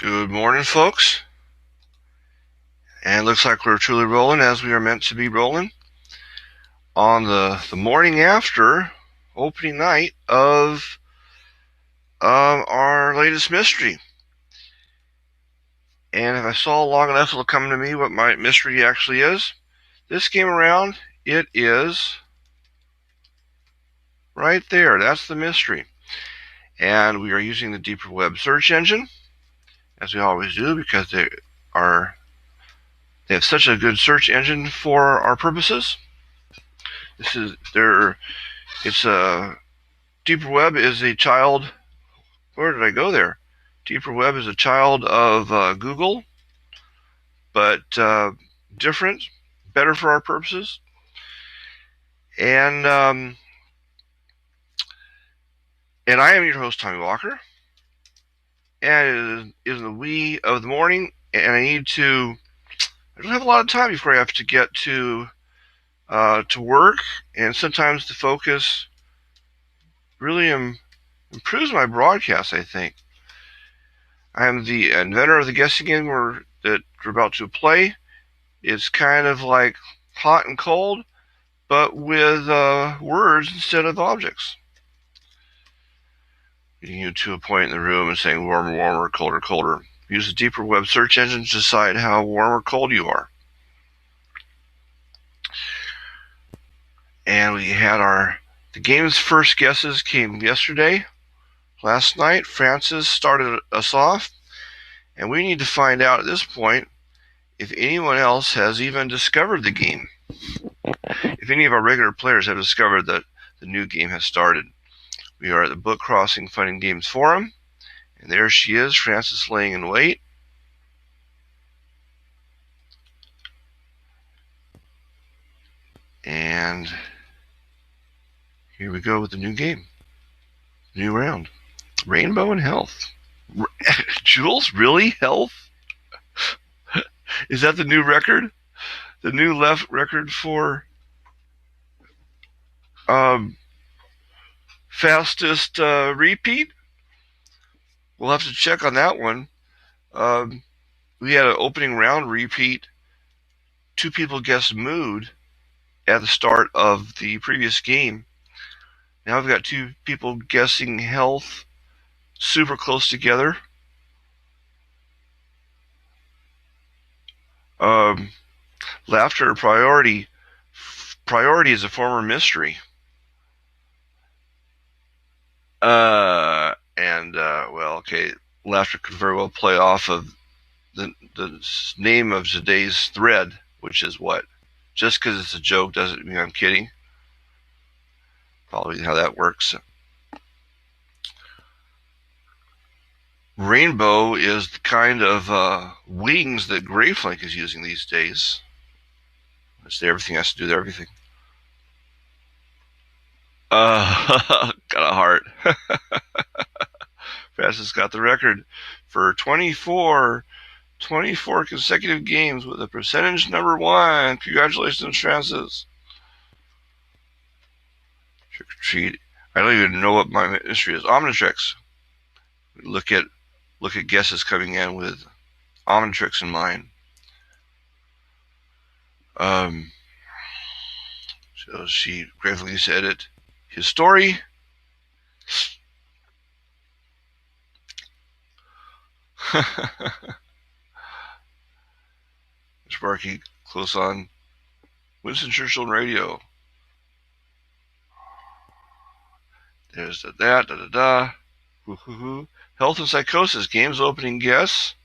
Good morning, folks. And it looks like we're truly rolling as we are meant to be rolling on the morning after opening night of our latest mystery. And if I saw long enough, it'll come to me what my mystery actually is. This game around, it is right there. That's the mystery. And we are using the deeper web search engine, as we always do, because they have such a good search engine for our purposes. It's a Deeper Web is a child. Where did I go there? Deeper Web is a child of Google, but different, better for our purposes. And I am your host, Tommy Walker. And it is in the wee of the morning, and I don't have a lot of time before I have to get to work, and sometimes the focus really improves my broadcast, I think. I am the inventor of the guessing game that we're about to play. It's kind of like hot and cold, but with words instead of objects. Getting you to a point in the room and saying warmer, warmer, colder, colder. Use the deeper web search engine to decide how warm or cold you are. And we had the game's first guesses came yesterday. Last night, Francis started us off, and we need to find out at this point if anyone else has even discovered the game. If any of our regular players have discovered that the new game has started. We are at the Book Crossing Fun and Games Forum, and there she is, Frances, laying in wait. And here we go with the new game. New round. Rainbow and Health. Jules, really? Health? Is that the new record? The new left record for fastest repeat? We'll have to check on that one. We had an opening round repeat. 2 people guessed mood at the start of the previous game. Now I've got 2 people guessing health, super close together. Laughter priority. Priority is a former mystery. Well, okay, laughter could very well play off of the name of today's thread, which is what? Just because it's a joke doesn't mean I'm kidding. Probably how that works. Rainbow is the kind of wings that Greyflake is using these days. It's everything has to do with everything. Got a heart. Francis got the record for 24 consecutive games with a percentage number 1. Congratulations, Francis. Trick or treat. I don't even know what my mystery is. Omnitrix. Look at guesses coming in with Omnitrix in mind. So she gratefully said it. His story. Sparky, close on. Winston Churchill Radio. There's da. Health and Psychosis. Game's opening guess.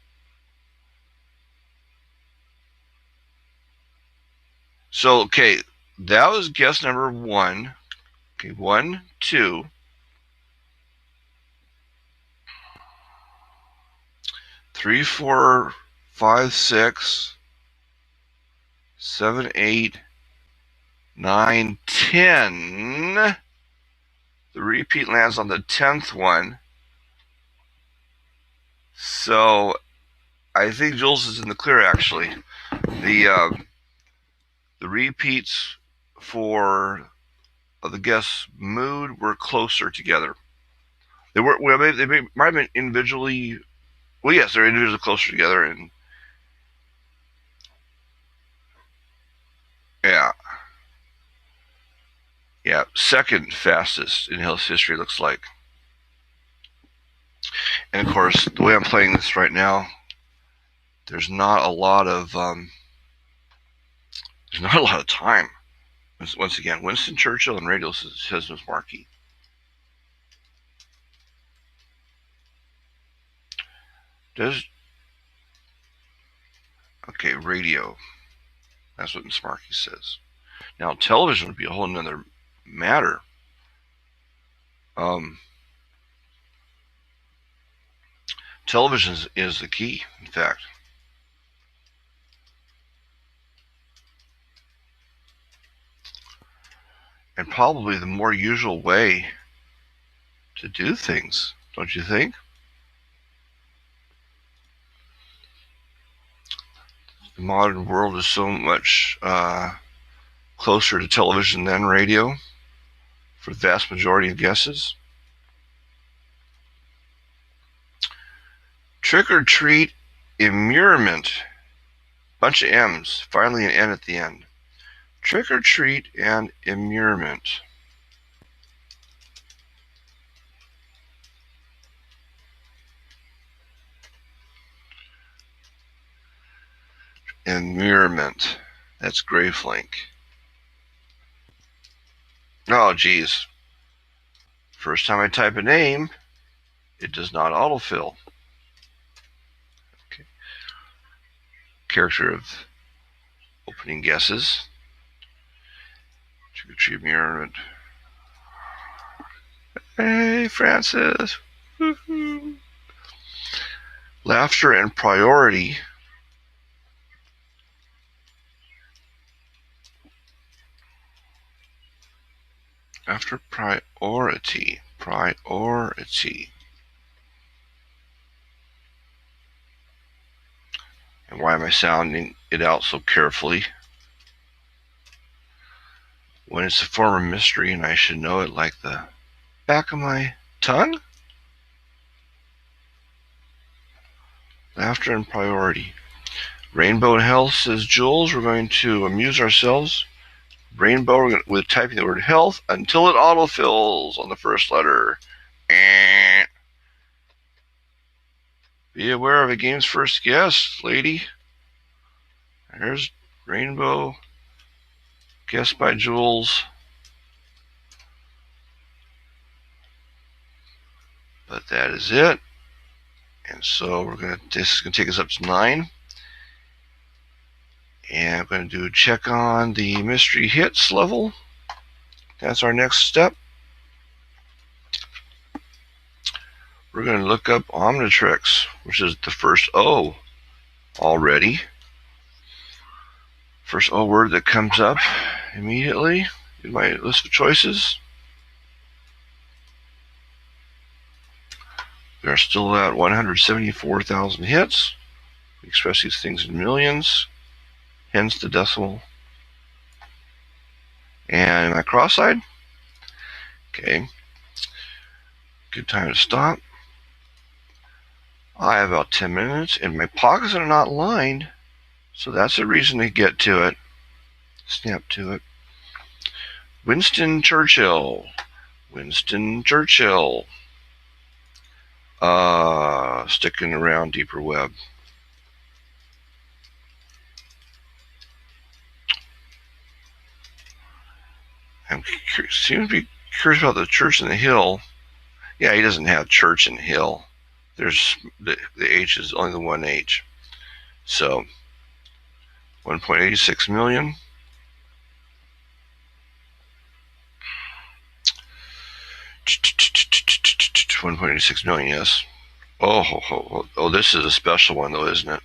So, okay, that was guess number 1. Okay, 1, 2. 3, 4, 5, 6, 7, 8, 9, 10. The repeat lands on the 10th one. So I think Jules is in the clear, actually. The repeats for the guess mood were closer together. They might have been individually Well, yes, they're individually closer together, and yeah, yeah, second fastest in Hill's history looks like. And of course, the way I'm playing this right now, there's not a lot of time. Once again, Winston Churchill and radio says Miss Markey. Okay, radio. That's what Miss Markey says. Now, television would be a whole nother matter. Television is the key, in fact. And probably the more usual way to do things, don't you think? The modern world is so much closer to television than radio for the vast majority of guesses. Trick or treat immurement. Bunch of M's, finally an N at the end. Trick or treat and immurement. Immurement. That's Gravelink. Oh, geez. First time I type a name, it does not autofill. Okay. Character of opening guesses. Trick or treat immurement. Hey, Francis. Woo-hoo. Laughter and priority. After priority. Priority. And why am I sounding it out so carefully? When it's a form of mystery and I should know it like the back of my tongue? Laughter and priority. Rainbow and health, says Jules. We're going to amuse ourselves. Rainbow, with typing the word health until it autofills on the first letter. Be aware of a game's first guess, lady. There's Rainbow. Guess by Jules. But that is it. And so this is going to take us up to 9. And I'm going to do a check on the mystery hits level. That's our next step. We're going to look up Omnitrix, which is the first O already. First O word that comes up immediately in my list of choices. We are still at 174,000 hits. We express these things in millions, hence the decimal. And am I cross-eyed? Okay. Good time to stop. I have about 10 minutes, and my pockets are not lined, so that's a reason to get to it. Snap to it. Winston Churchill. Winston Churchill. Sticking around deeper web. I seem to be curious about the church in the hill. Yeah, he doesn't have church in the hill. There's the H is only the one H. So 1.86 million. $1.86 million, yes. Oh, this is a special one though, isn't it?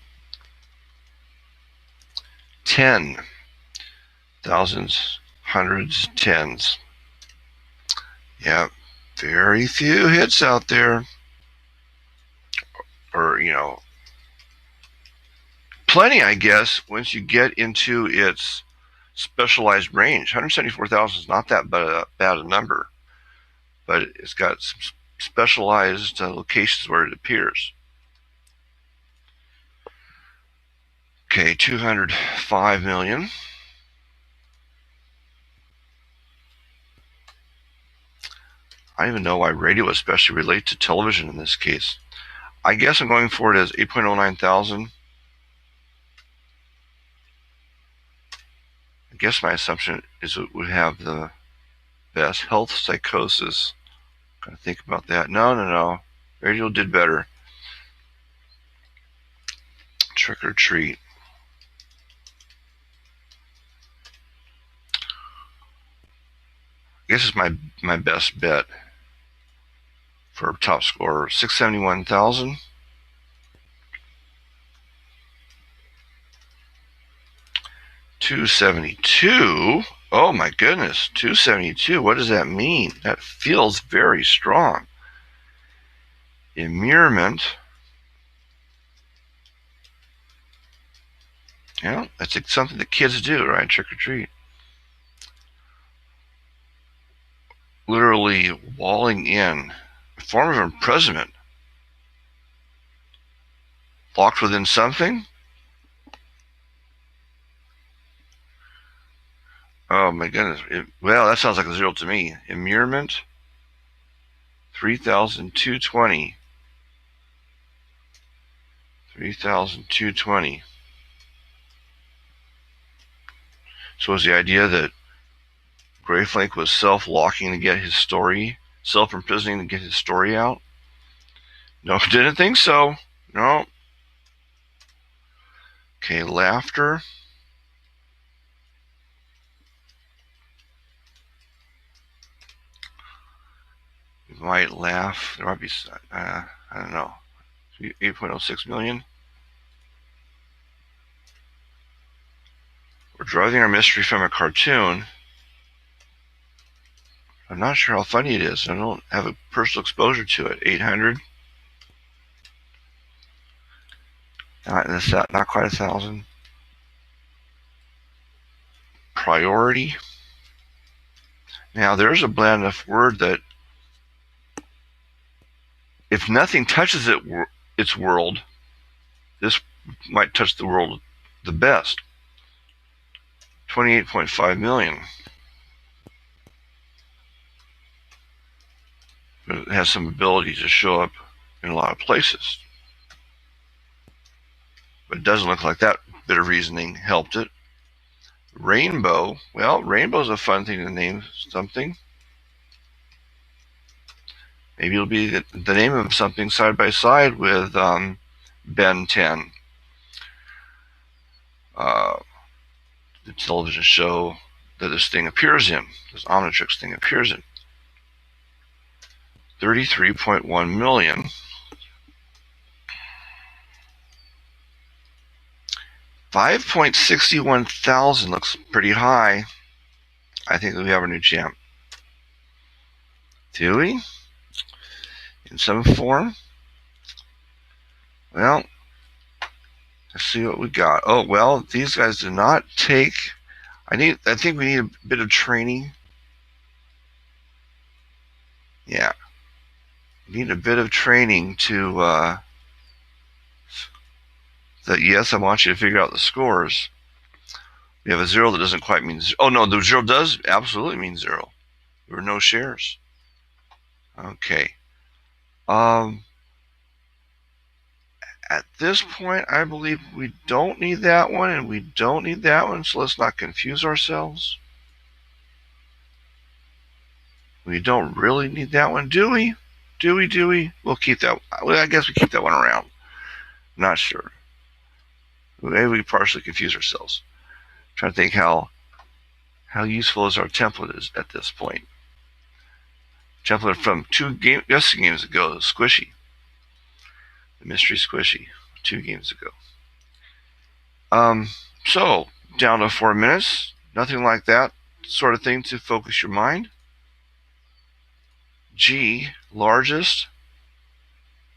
10. Thousands, hundreds, tens. Yeah, very few hits out there. Or, plenty, I guess, once you get into its specialized range. 174,000 is not that bad a number, but it's got some specialized locations where it appears. Okay, 205 million. I don't even know why radio especially relates to television in this case. I guess I'm going for it as 8.09 thousand. I guess my assumption is it would have the best health psychosis. Gotta think about that. No. Radio did better. Trick or treat. I guess it's my best bet for top score. 671,000. 272. Oh my goodness, 272. What does that mean? That feels very strong. Immurement. Yeah, that's something that kids do, right? Trick or treat. Literally walling in. A form of imprisonment. Locked within something? Oh my goodness. Well, that sounds like a zero to me. Immurement. 3,220. 3,220. So is the idea that Greyflake was self-locking to get his story, self-imprisoning to get his story out? No, didn't think so. No. Okay, laughter. You might laugh. There might be, I don't know, 8.06 million. We're driving our mystery from a cartoon. I'm not sure how funny it is. I don't have a personal exposure to it. 800. Not quite 1,000. Priority. Now, there's a bland enough word that if nothing touches its world, this might touch the world the best. 28.5 million. But it has some ability to show up in a lot of places. But it doesn't look like that bit of reasoning helped it. Rainbow. Well, rainbow's a fun thing to name something. Maybe it'll be the name of something side by side with Ben 10. The television show that this thing appears in. This Omnitrix thing appears in. 33.1 million. 5.61 thousand looks pretty high. I think we have a new champ. Do we? In some form? Well, let's see what we got. Oh, well, these guys do not take... I think we need a bit of training. Yeah. We need a bit of training to... that, yes, I want you to figure out the scores. We have a zero that doesn't quite mean zero. Oh, no, the zero does absolutely mean zero. There were no shares. Okay. At this point, I believe we don't need that one, and we don't need that one, so let's not confuse ourselves. We don't really need that one, do we? Do we? We'll keep that. Well, I guess we keep that one around. Not sure. Maybe we partially confuse ourselves. I'm trying to think how useful is our template is at this point. Template from guessing games ago, Squishy. The Mystery Squishy, 2 games ago. So, down to 4 minutes. Nothing like that sort of thing to focus your mind. G, largest.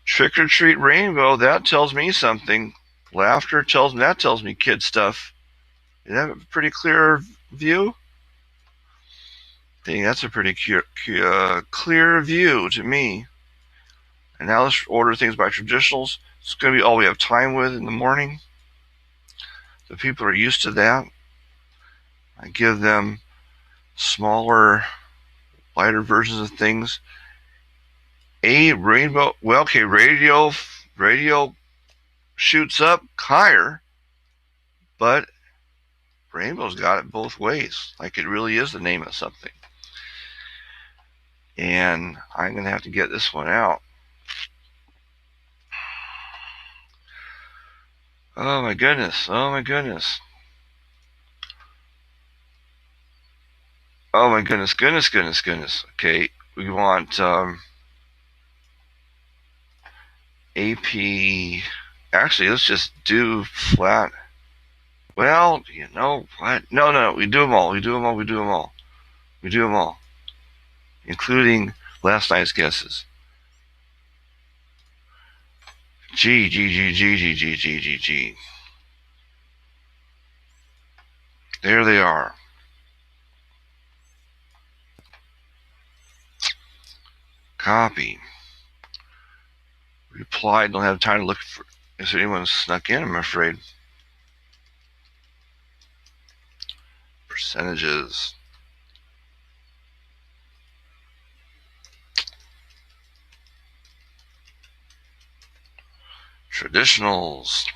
Trick or treat rainbow, that tells me something. Laughter tells me kid stuff. Is that a pretty clear view? I think that's a pretty clear view to me. And now let's order things by traditionals. It's going to be all we have time with in the morning. The people are used to that. I give them smaller, lighter versions of things. A rainbow, well, okay, radio shoots up higher, but rainbow's got it both ways. Like it really is the name of something. And I'm going to have to get this one out. Oh my goodness. Oh my goodness. Oh my goodness. Goodness. Okay, we want AP. Actually, let's just do flat. Well, you know what? No. We do them all. Including last night's guesses. G. There they are. Copy. Reply. Don't have time to look for. Is there anyone snuck in? I'm afraid. Percentages. Traditionals.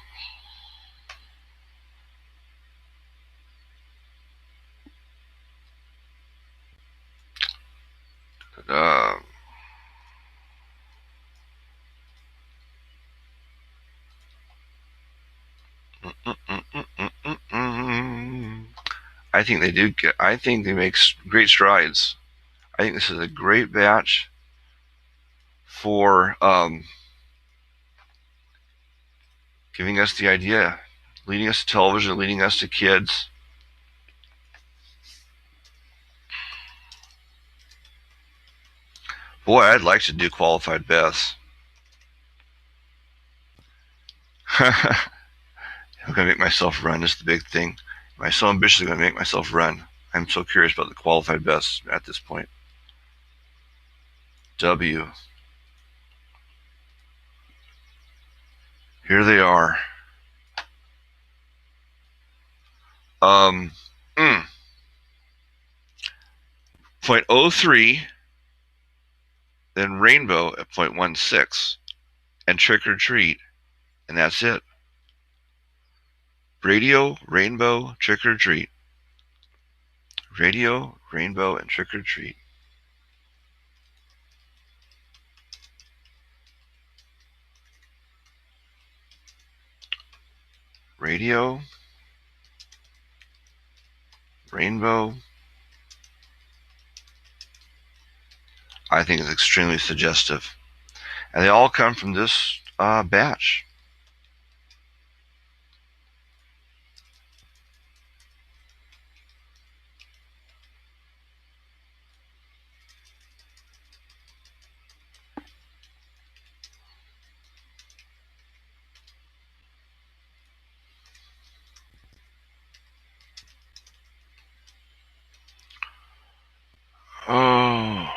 Uh, I think they do. I think they make great strides. I think this is a great batch for giving us the idea, leading us to television, leading us to kids. Boy, I'd like to do qualified bets. I'm going to make myself run. This is the big thing. Am I so ambitious going to make myself run? I'm so curious about the qualified bets at this point. W. Here they are. 0.03, then rainbow at 0.16, and trick or treat, and that's it. Radio, rainbow, trick or treat. Radio, rainbow, and trick or treat. Radio, rainbow. I think it's extremely suggestive. And they all come from this batch. Oh.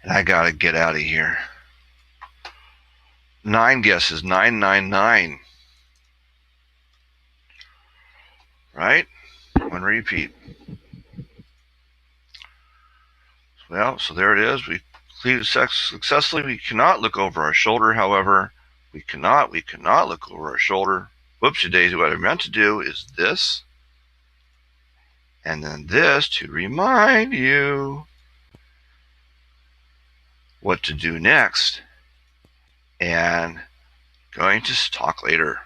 And I gotta get out of here. 9 guesses, 999. Right? One repeat. Well, so there it is. We completed successfully. We cannot look over our shoulder, however. We cannot look over our shoulder. Whoopsie daisy, what I meant to do is this. And then this to remind you what to do next. And going to talk later.